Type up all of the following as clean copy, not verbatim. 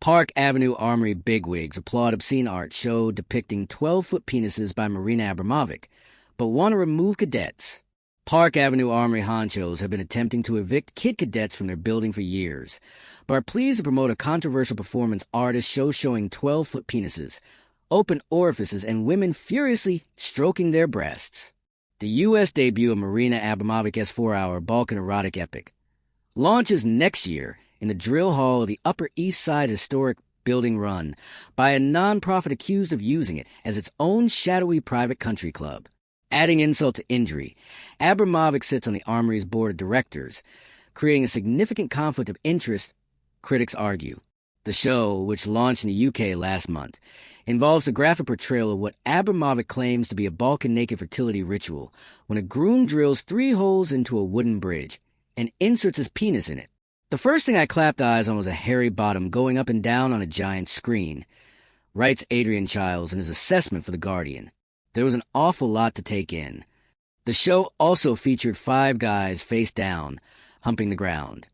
Park Avenue Armory bigwigs applaud obscene art show depicting 12-foot penises by Marina Abramovic, but want to remove cadets. Park Avenue Armory honchos have been attempting to evict kid cadets from their building for years, but are pleased to promote a controversial performance artist show showing 12-foot penises, open orifices, and women furiously stroking their breasts. The U.S. debut of Marina Abramović S4-hour Balkan erotic epic launches next year in the drill hall of the Upper East Side historic building run by a nonprofit accused of using it as its own shadowy private country club. Adding insult to injury, Abramovic sits on the Armory's board of directors, creating a significant conflict of interest, critics argue. The show, which launched in the UK last month, involves the graphic portrayal of what Abramovic claims to be a Balkan naked fertility ritual when a groom drills 3 holes into a wooden bridge and inserts his penis in it. The first thing I clapped eyes on was a hairy bottom going up and down on a giant screen, writes Adrian Childs in his assessment for The Guardian. There was an awful lot to take in. The show also featured 5 guys face down, humping the ground,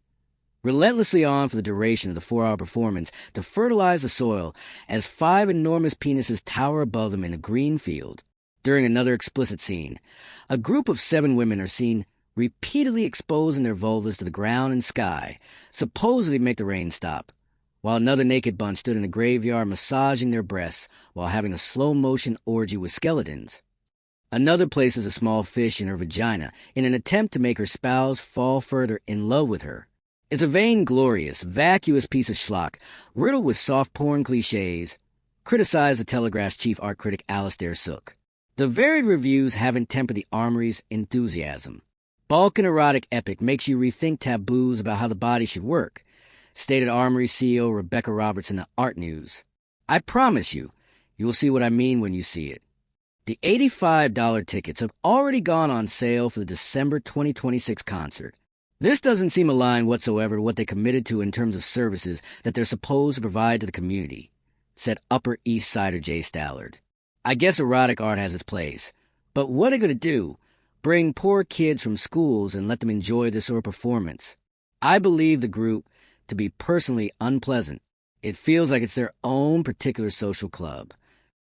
relentlessly on for the duration of the 4-hour performance to fertilize the soil as 5 enormous penises tower above them in a green field. During another explicit scene, a group of 7 women are seen repeatedly exposing their vulvas to the ground and sky, supposedly to make the rain stop, while another naked bunch stood in a graveyard massaging their breasts while having a slow-motion orgy with skeletons. Another places a small fish in her vagina in an attempt to make her spouse fall further in love with her. It's a vainglorious, vacuous piece of schlock, riddled with soft porn cliches, criticized the Telegraph's chief art critic Alastair Sooke. The varied reviews haven't tempered the Armory's enthusiasm. Balkan erotic epic makes you rethink taboos about how the body should work, stated Armory CEO Rebecca Robertson to Art News. I promise you will see what I mean when you see it. The $85 tickets have already gone on sale for the December 2026 concert. This doesn't seem aligned whatsoever to what they committed to in terms of services that they're supposed to provide to the community, said Upper East Sider Jay Stallard. I guess erotic art has its place, but what are they going to do? Bring poor kids from schools and let them enjoy this sort of performance? I believe the group to be personally unpleasant. It feels like it's their own particular social club.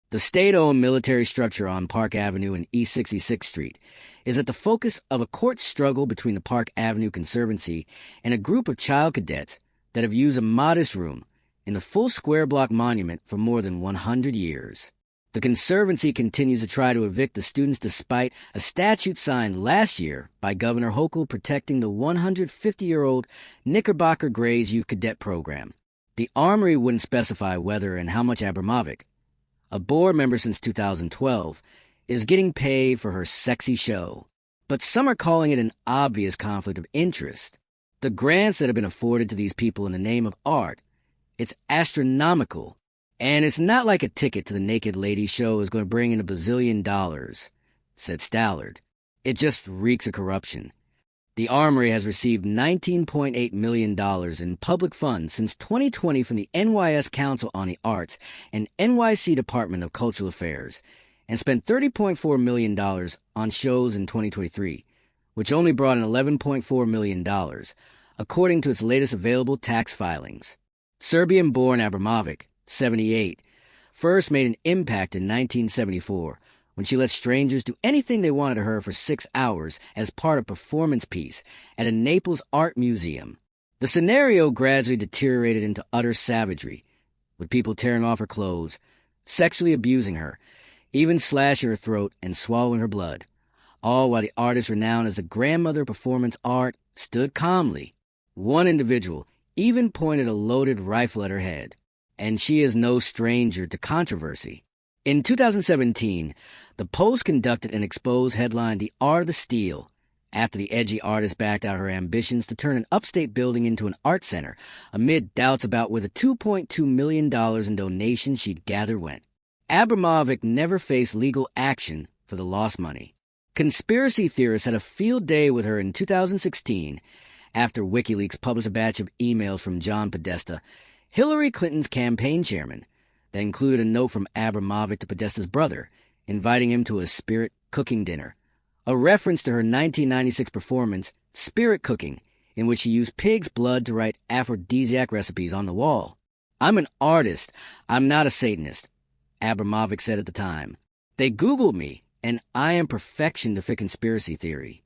The state-owned military structure on Park Avenue and East 66th Street is at the focus of a court struggle between the Park Avenue Conservancy and a group of child cadets that have used a modest room in the full square block monument for more than 100 years. The Conservancy continues to try to evict the students despite a statute signed last year by Governor Hochul protecting the 150-year-old Knickerbocker Grays Youth Cadet Program. The Armory wouldn't specify whether and how much Abramovic, a board member since 2012, is getting paid for her sexy show. But some are calling it an obvious conflict of interest. The grants that have been afforded to these people in the name of art, it's astronomical. And it's not like a ticket to the Naked Lady show is going to bring in $1 bazillion, said Stallard. It just reeks of corruption. The Armory has received $19.8 million in public funds since 2020 from the NYS Council on the Arts and NYC Department of Cultural Affairs, and spent $30.4 million on shows in 2023, which only brought in $11.4 million, according to its latest available tax filings. Serbian-born Abramovic, 78, first made an impact in 1974 when she let strangers do anything they wanted to her for 6 hours as part of a performance piece at a Naples art museum. The scenario gradually deteriorated into utter savagery, with people tearing off her clothes, sexually abusing her, even slashing her throat and swallowing her blood, all while the artist renowned as a grandmother of performance art stood calmly. One individual even pointed a loaded rifle at her head. And she is no stranger to controversy. In 2017, the Post conducted an expose headlined The Art of the Steal after the edgy artist backed out her ambitions to turn an upstate building into an art center amid doubts about where the $2.2 million in donations she'd gathered went. Abramovic never faced legal action for the lost money. Conspiracy theorists had a field day with her in 2016 after WikiLeaks published a batch of emails from John Podesta, Hillary Clinton's campaign chairman, that included a note from Abramovic to Podesta's brother, inviting him to a spirit cooking dinner, a reference to her 1996 performance, Spirit Cooking, in which she used pig's blood to write aphrodisiac recipes on the wall. I'm an artist. I'm not a Satanist, Abramovic said at the time. They Googled me, and I am perfection to fit conspiracy theory.